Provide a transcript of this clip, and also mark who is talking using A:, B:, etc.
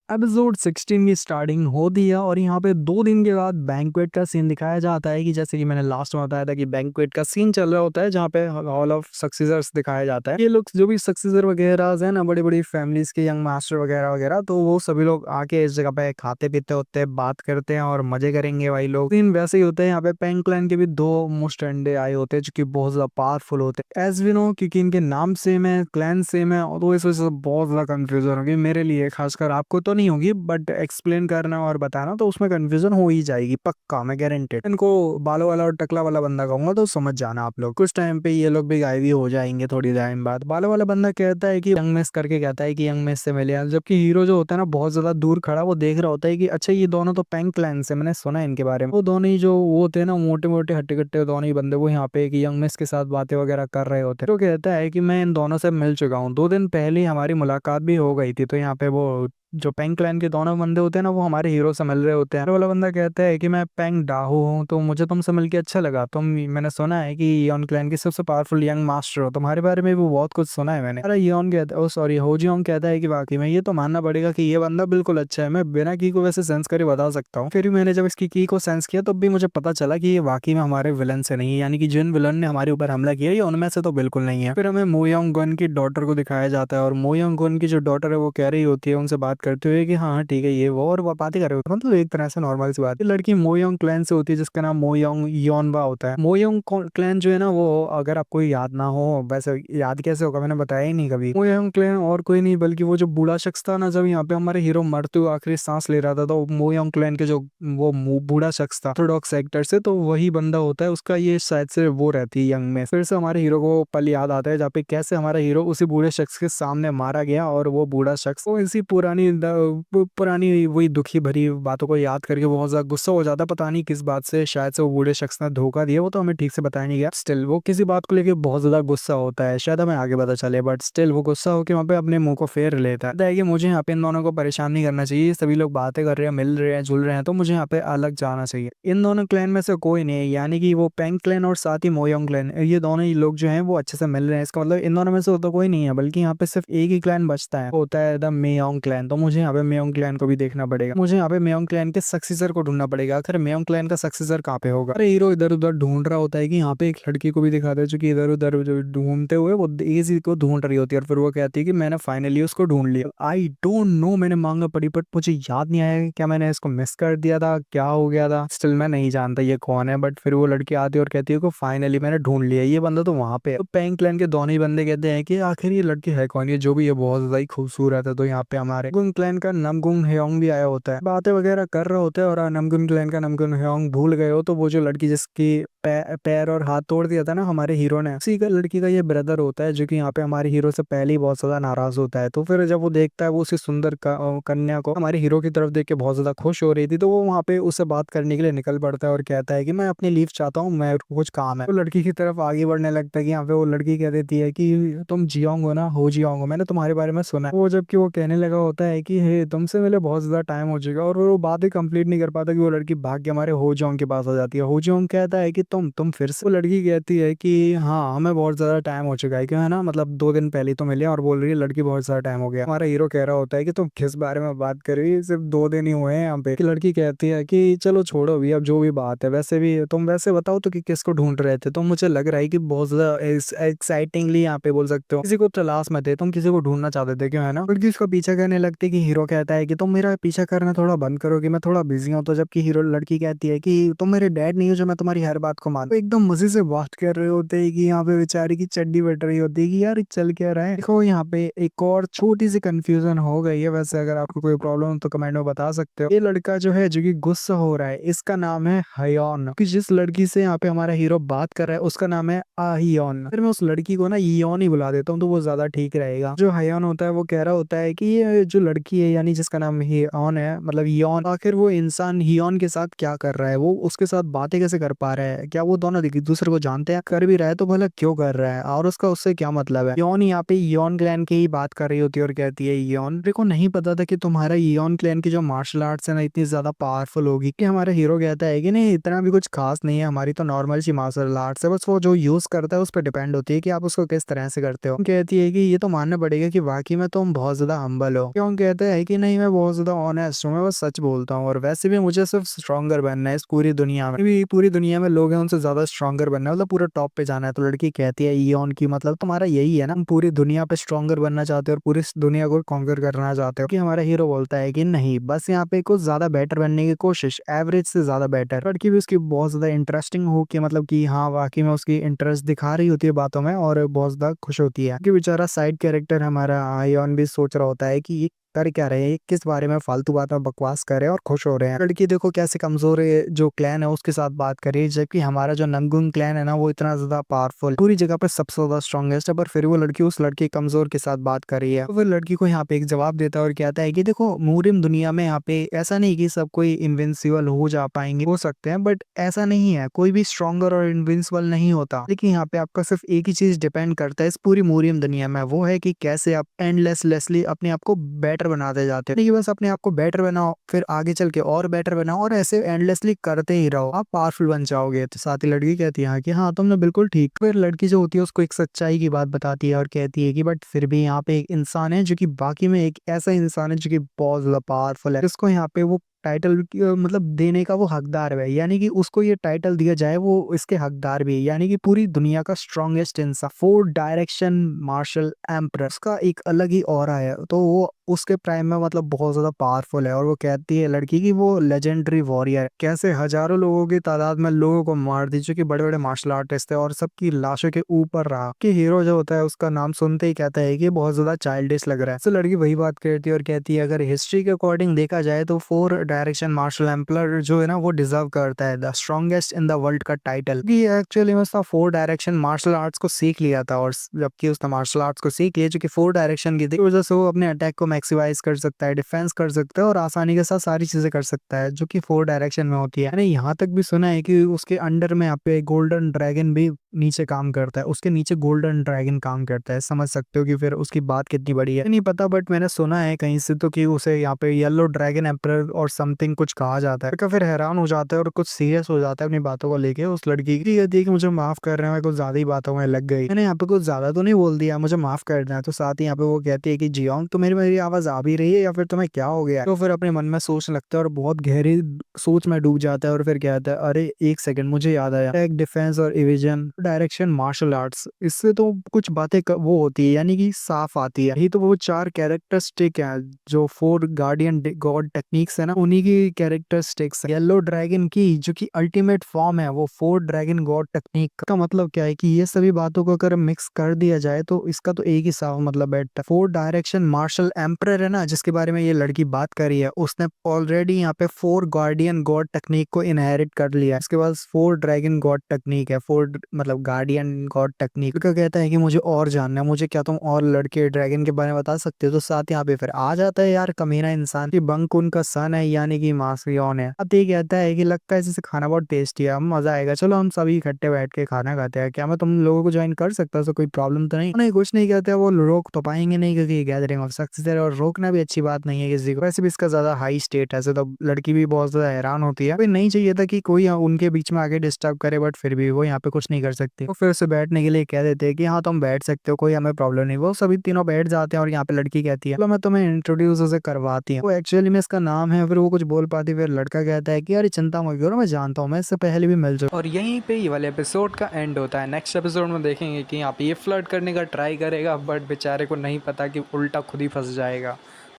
A: Episode 16 की starting होती है और यहाँ पे 2 दिन के बाद बैंक्वेट का सीन दिखाया जाता है कि जैसे कि मैंने लास्ट में बताया था कि बैंक्वेट का सीन चल रहा होता है जहाँ पे हॉल ऑफ सक्सेसर्स दिखाया जाता है। ये लोग जो भी सक्सेसर वगैरह है ना, बड़ी बड़ी फैमिलीज के यंग मास्टर वगैरह वगैरह, तो वो सभी लोग आके इस जगह पे खाते पीते होते हैं, बात करते हैं और मजे करेंगे भाई लोग। सीन वैसे ही होते हैं। यहाँ पे पेंग क्लैन के भी 2 मोस्ट आए होते हैं जो कि बहुत ज्यादा पावरफुल होते हैं, एज वी नो, क्योंकि इनके नाम सेम है, क्लैन सेम है, और तो इस वजह से बहुत ज्यादा कंफ्यूजन होगी मेरे लिए, खासकर आपको तो नहीं होगी, बट एक्सप्लेन करना और बताना तो उसमें कंफ्यूजन हो ही जाएगी पक्का, मैं गारंटेड। इनको बालों वाला और टकला वाला बंदा कहूंगा तो समझ जाना आप लोग। कुछ टाइम पे ये लोग भी गायब ही हो जाएंगे थोड़ी टाइम बाद। बालों वाला बंदा कहता है कि यंग मिस करके कहता है कि यंग मिस से मिले, जबकि हीरो जो होता है ना बहुत ज्यादा दूर खड़ा, वो देख रहा होता है कि अच्छा ये दोनों तो पेंग क्लैन से, मैंने सुना है इनके बारे में। वो दोनों ही जो वो होते हैं ना, मोटे मोटे हट्टे कट्टे दोनों ही बंदे, वो यहाँ पे एक यंग मिस के साथ बातें वगैरह कर रहे होते हैं। तो कहता है कि मैं इन दोनों से मिल चुका हूँ, 2 दिन पहले ही हमारी मुलाकात भी हो गई थी। तो यहाँ पे वो जो पेंग क्लैन के दोनों बंदे होते हैं ना, वो हमारे हीरो से मिल रहे होते हैं। तो वाला बंदा कहता है कि मैं पेंग डाहू हूँ, तो मुझे तुमसे मिलके अच्छा लगा। मैंने सुना है कि यॉन क्लैन की सबसे पावरफुल यंग मास्टर हो, तुम्हारे बारे में भी बहुत कुछ सुना है मैंने। अरे यॉन कहता है, ओ सॉरी, होजियोंग कहता है कि वाकई में ये तो मानना पड़ेगा कि ये बंदा बिल्कुल अच्छा है, मैं बिना की को वैसे सेंस करे बता सकता हूँ। फिर भी मैंने जब इसकी की को सेंस किया तब भी मुझे पता चला कि ये वाकई में हमारे विलन से नहीं है, यानी कि जिन विलन ने हमारे ऊपर हमला किया ये उनमें से तो बिल्कुल नहीं है। फिर हमें मोयोंग गन की डॉटर को दिखाया जाता है, और मोयोंग गन की जो डॉटर है वो कह रही होती है उनसे बात करते हुए कि हाँ ठीक है ये वो, और वो बातें कर रहे होते हैं, मतलब एक तरह से नॉर्मल सी बात। ये लड़की मोयोंग क्लैन से होती है जिसका नाम मोयोंग योनबा होता है। मोयोंग क्लैन जो है ना, वो अगर आपको याद ना हो, वैसे याद कैसे होगा, मैंने बताया ही नहीं कभी। मोयोंग क्लैन और कोई नहीं बल्कि वो जो बूढ़ा शख्स था ना, जब यहाँ पे हमारे हीरो मरते हुए आखिरी सांस ले रहा था, तो मोयोंग क्लैन के जो वो बूढ़ा शख्स था ऑर्थोडॉक्स एक्टर से, तो वही बंदा होता है उसका। ये शायद से वो रहती है यंग में। फिर से हमारे हीरो को पल याद आता है जहाँ पे कैसे हमारा हीरो उसी बूढ़े शख्स के सामने मारा गया, और वो बूढ़ा शख्स वो इसी पुरानी वही दुखी भरी बातों को याद करके बहुत ज्यादा गुस्सा हो जाता है। पता नहीं किस बात से, शायद से वो बूढ़े शख्स ने धोखा दिया, वो तो हमें ठीक से बताया नहीं गया। स्टिल वो किसी बात को लेके बहुत ज्यादा गुस्सा होता है, शायद हमें आगे पता चले, बट स्टिल वो गुस्सा होकर वहाँ पे अपने मुंह को फेर लेता है कि मुझे यहाँ पे इन दोनों को परेशान नहीं करना चाहिए, सभी लोग बातें कर रहे हैं, मिल रहे हैं, जुल रहे हैं, तो मुझे यहाँ पे अलग जाना चाहिए। इन दोनों क्लैन में से कोई नहीं है, यानी कि वो पेंग क्लैन और साथ ही मोयोंग क्लैन, ये दोनों ही लोग जो हैं वो अच्छे से मिल रहे हैं। इसका मतलब इन दोनों में से तो कोई नहीं है, बल्कि यहाँ पे सिर्फ एक ही क्लैन बचता है, वो होता है द मेयोंग क्लैन। तो मुझे यहाँ पे मेयोंग क्लैन को भी देखना पड़ेगा, मुझे यहाँ पे मेयोंग क्लैन के सक्सेसर को ढूंढना पड़ेगा। आखिर मेयोंग क्लैन का सक्सेसर कहाँ पे होगा? अरे हीरो इधर उधर ढूंढ रहा होता है कि यहाँ पे एक लड़की को भी दिखाते हैं जो कि इधर उधर ढूंढते हुए वो इसी को ढूंढ रही होती है, और फिर वो कहती है कि मैंने फाइनली उसको ढूंढ लिया। आई डोंट नो, मैंने मांगा पड़ी बट मुझे याद नहीं आया कि क्या मैंने इसको मिस कर दिया था, क्या हो गया था। स्टिल मैं नहीं जानता ये कौन है, बट फिर वो लड़की आती है और कहती है कि फाइनली मैंने ढूंढ लिया, ये बंदा तो वहां पे है। तो पेंग क्लैन के दोनों ही बंदे कहते हैं कि आखिर ये लड़की है कौन, ये जो भी है बहुत ज्यादा ही खूबसूरत है। तो यहाँ पे हमारे गुंग क्लैन का नमगुंग हेयोंग भी आया होता है, बातें वगैरह कर रहे होते हैं, और नमगुंग क्लैन का नमगुंग हेयोंग भूल गए हो तो वो जो लड़की जिसकी पैर और हाथ तोड़ दिया था ना हमारे हीरो ने, उसी का लड़की का ये ब्रदर होता है, जो कि यहाँ पे हमारे हीरो से पहले ही बहुत ज्यादा नाराज होता है। तो फिर जब वो देखता है वो उसी सुंदर कन्या को हमारे हीरो की तरफ देख के बहुत ज्यादा खुश हो रही थी, तो वो वहाँ पे उससे बात करने के लिए निकल पड़ता है और कहता है कि मैं अपनी लीव चाहता हूँ, मैं कुछ काम है। तो लड़की की तरफ आगे बढ़ने लगता है कि यहाँ पे वो लड़की कह देती है कि तुम जियोंग हो ना, हो जियोंग हो, मैंने तुम्हारे बारे में सुना है। वो जबकि वो कहने लगा होता है कि हे तुमसे मिले बहुत ज्यादा टाइम हो चुका, और वो बात ही कंप्लीट नहीं कर पाता कि वो लड़की भाग के हमारे हो जियोंग के पास आ जाती है। हो जियोंग कहता है कि तुम फिर से। वो लड़की कहती है कि हाँ हमें बहुत ज्यादा टाइम हो चुका है, क्यों है ना, मतलब 2 दिन पहले तो मिले, और बोल रही है लड़की बहुत ज्यादा टाइम हो गया। हमारा हीरो कह रहा होता है कि तुम किस बारे में बात कर रही है, सिर्फ 2 दिन ही हुए हैं यहाँ पे। कि लड़की कहती है कि चलो छोड़ो अभी, अब जो भी बात है, वैसे भी तुम वैसे बताओ तो कि किसको ढूंढ रहे थे। तो मुझे लग रहा है कि बहुत ज्यादा एक्साइटिंगली यहाँ पे बोल सकते हो किसी को तलाश में थे, तुम किसी को ढूंढना चाहते थे, क्यों है ना। लड़की उसका पीछा करने लगती कि हीरो कहता है कि तुम मेरा पीछा करना थोड़ा बंद करोगे, मैं थोड़ा बिजी हूँ। तो जबकि हीरो लड़की कहती है कि तुम मेरे डैड नहीं हो जो मैं तुम्हारी हर बात को मान। तो एकदम मजे से बात कर रहे होते हैं कि यहाँ पे बेचारी की चड्डी बट रही होती है कि यार चल क्या रहा है। देखो यहाँ पे एक और छोटी सी कंफ्यूजन हो गई है, वैसे अगर आपको कोई प्रॉब्लम हो तो कमेंट में बता सकते हो। ये लड़का जो है जो कि गुस्सा हो रहा है, इसका नाम है हयोन, कि जिस लड़की से यहाँ पे हमारा हीरो बात कर रहा है उसका नाम है आहियोन। फिर मैं उस लड़की को ना योन ही बुला देता हूँ तो वो ज्यादा ठीक रहेगा। जो हयोन होता है वो कह रहा होता है कि ये जो लड़की है यानी जिसका नाम हियोन है, मतलब योन, आखिर वो इंसान हियोन के साथ क्या कर रहा है, वो उसके साथ बातें कैसे कर पा रहा है, क्या वो दोनों एक दूसरे को जानते हैं, कर भी रहा है तो भला क्यों कर रहा है, और उसका उससे क्या मतलब है। योन यहाँ पे योन क्लैन की ही बात कर रही होती है और कहती है योन मेरे को नहीं पता था कि तुम्हारा योन क्लैन की जो मार्शल आर्ट्स है ना इतनी ज्यादा पावरफुल होगी। कि हमारा हीरो कहता है कि नहीं इतना भी कुछ खास नहीं है, हमारी तो नॉर्मल सी मार्शल आर्ट्स है, बस वो जो यूज करता है उस पर डिपेंड होती है कि आप उसको किस तरह से करते हो। कहती है कि ये तो मानना पड़ेगा कि वाकई में तुम बहुत ज्यादा हम्बल हो। क्यों कहता है कि नहीं मैं बहुत ज़्यादा ऑनेस्ट हूँ, मैं बस सच बोलता हूँ और वैसे भी मुझे सिर्फ स्ट्रॉन्गर बनना है इस पूरी दुनिया में। भी पूरी दुनिया में लोग हैं उनसे ज़्यादा स्ट्रॉन्गर बनना है, मतलब पूरा टॉप पे जाना है। तो लड़की कहती है इयॉन की मतलब तुम्हारा यही है ना, तुम पूरी दुनिया पे स्ट्रॉन्गर बनना चाहते हो और पूरी दुनिया को कॉन्कर करना चाहते हो। कि हमारा हीरो बोलता है कि नहीं, बस यहाँ पे कुछ ज़्यादा बेटर बनने की कोशिश, एवरेज से ज़्यादा बेटर। लड़की भी उसकी बहुत ज़्यादा इंटरेस्टिंग हो कि मतलब कि हाँ वाकई में उसकी इंटरेस्ट दिखा रही होती है बातों में और बहुत ज़्यादा खुश होती है। कि बेचारा साइड कैरेक्टर हमारा आयन भी सोच रहा होता है कि ये कर क्या रहे हैं, किस बारे में फालतू बात में बकवास कर रहे हैं और खुश हो रहे हैं। लड़की देखो कैसे कमजोर है जो क्लैन है उसके साथ बात कर रही है, जबकि हमारा जो नंगुंग क्लैन है ना वो इतना ज्यादा पावरफुल पूरी जगह पे सबसे ज्यादा स्ट्रॉन्गेस्ट है, पर फिर वो लड़की उस लड़के कमजोर के साथ बात कर रही है। तो फिर लड़की को यहाँ पे एक जवाब देता है और कहता है कि देखो मूरिम दुनिया में यहाँ पे ऐसा नहीं कि सब कोई इनविंसिबल हो जा पाएंगे, हो सकते हैं बट ऐसा नहीं है, कोई भी स्ट्रॉन्गर और इनविंसिबल नहीं होता। लेकिन यहाँ पे आपका सिर्फ एक ही चीज डिपेंड करता है इस पूरी मूरियम दुनिया में, वो है कि कैसे आप एंडलेसली अपने आप को बेटर बनाते जाते हो। नहीं बस अपने आप को बेटर बनाओ, फिर आगे चल के और बेटर बनाओ और ऐसे एंडलेसली करते ही रहो, आप पावरफुल बन जाओगे। तो साथ ही लड़की कहती है कि हाँ तुमने बिल्कुल ठीक। फिर लड़की जो होती है उसको एक सच्चाई की बात बताती है और कहती है कि बट फिर भी यहाँ पे एक इंसान है जो कि बाकी में एक ऐसा इंसान है जो कि बहुत ज्यादा पावरफुल है, जिसको यहाँ पे वो टाइटल मतलब देने का वो हकदार है, यानी कि उसको ये टाइटल दिया जाए वो इसके हकदार भी है, यानी कि पूरी दुनिया का स्ट्रॉन्गेस्ट इंसान, फोर डायरेक्शन मार्शल एम्परर का एक अलग ही ऑरा है। तो वो उसके प्राइम में मतलब बहुत ज्यादा पावरफुल है और वो कहती है लड़की की वो लेजेंडरी वॉरियर कैसे हजारों लोगों की तादाद में लोगों को मार दी जो कि बड़े बड़े मार्शल आर्टिस्ट थे और सबकी लाशों के ऊपर रहा। कि हीरो जो होता है उसका नाम सुनते ही कहता है कि बहुत ज्यादा चाइल्डिश लग रहा है। तो लड़की वही बात करती है और कहती है अगर हिस्ट्री के अकॉर्डिंग देखा जाए तो फोर डायरेक्शन मार्शल एम्परर जो है ना वो डिजर्व करता है the strongest in the world का टाइटल। एक्चुअली में उसने फोर डायरेक्शन मार्शल आर्ट्स को सीख लिया था और जबकि उसने मार्शल आर्ट्स को सीख लिया जो कि फोर डायरेक्शन की थी, वजह से वो अपने अटैक को मैक्सिमाइज कर सकता है, डिफेंस कर सकता है और आसानी के साथ सारी चीजें कर सकता है जो कि फोर डायरेक्शन में होती है। मैंने यहाँ तक भी सुना है कि उसके अंडर में यहाँ पे गोल्डन ड्रैगन भी नीचे काम करता है, उसके नीचे गोल्डन ड्रैगन काम करता है। समझ सकते हो कि फिर उसकी बात कितनी बड़ी है, नहीं पता बट मैंने सुना है कहीं से तो कि उसे यहाँ पे येलो ड्रैगन एम्परर और समथिंग कुछ कहा जाता है। तो फिर हैरान हो जाता है और कुछ सीरियस हो जाता है अपनी बातों को लेके। उस लड़की की कहती है कि मुझे माफ कर रहे हैं, कुछ ज्यादा ही बातों में लग गई, मैंने यहाँ पे कुछ ज्यादा तो नहीं बोल दिया, मुझे माफ कर देना। तो साथ ही यहाँ पे वो कहती है कि जियोंग तो मेरी आवाज आ भी रही है या फिर तुम्हें क्या हो गया। तो फिर अपने मन में सोच लगता है और बहुत गहरी सोच में डूब जाता है और फिर कहता है अरे एक सेकंड मुझे याद आया, एक डिफेंस और इविजन डायरेक्शन मार्शल आर्ट्स, इससे तो कुछ बातें वो होती है यानी कि साफ आती है। यही तो वो चार कैरेक्टरिस्टिक है जो फोर गार्डियन गॉड टेक्निक्स है ना उन्हीं की कैरेक्टरिस्टिक्स है। येलो ड्रैगन की जो कि अल्टीमेट फॉर्म है वो फोर ड्रैगन गॉड टेक्निक का मतलब क्या है कि ये सभी बातों को अगर मिक्स कर दिया जाए तो इसका तो एक ही साफ मतलब बैठता है। फोर डायरेक्शन मार्शल एम्परर है ना जिसके बारे में ये लड़की बात कर रही है, उसने ऑलरेडी यहाँ पे फोर गार्डियन गॉड टेक्निक को इनहेरिट कर लिया। इसके बाद फोर ड्रैगन गॉड टेक्निक है, फोर मतलब गार्डियन गॉड टेक्निक का कहता है कि मुझे और जानना है, मुझे क्या तुम और लड़के ड्रैगन के बारे में बता सकते हो। तो साथ यहाँ पे फिर आ जाता है यार कमीना इंसान की बंक उनका सन है यानी कि मास्कियन है। अब ये कहता है कि लगता है जैसे खाना बहुत टेस्टी है, मजा आएगा, चलो हम सभी इकट्ठे बैठ के खाना खाते हैं, क्या मैं तुम लोगों को ज्वाइन कर सकता हूँ, कोई प्रॉब्लम तो नहीं। नहीं कुछ नहीं कहते, वो रोक तो पाएंगे नहीं क्योंकि गैदरिंग ऑफ सक्सेस है और रोकना भी अच्छी बात नहीं है किसी को। वैसे भी इसका ज्यादा हाई स्टेट है तो लड़की भी बहुत ज्यादा हैरान होती है, नहीं चाहिए था कि कोई उनके बीच में आके डिस्टर्ब करे बट फिर भी वो यहाँ पे कुछ नहीं कर सकते। तो फिर से बैठने के लिए कह देते हैं कि हाँ तुम बैठ सकते हो, कोई हमें प्रॉब्लम नहीं। वो सभी तीनों बैठ जाते हैं और यहाँ पे लड़की कहती है चलो मैं तुम्हें इंट्रोड्यूस उसे करवाती हूँ, वो एक्चुअली में इसका नाम है। फिर वो कुछ बोल पाती, फिर लड़का कहता है कि यार चिंता मत करो मैं जानता हूँ, मैं इससे पहले भी मिल चुका। और यहीं पे ये वाले एपिसोड का एंड होता है। नेक्स्ट एपिसोड में देखेंगे कि यहाँ पे ये फ्लर्ट करने का ट्राई करेगा बट बेचारे को नहीं पता कि उल्टा खुद ही फंस जाएगा।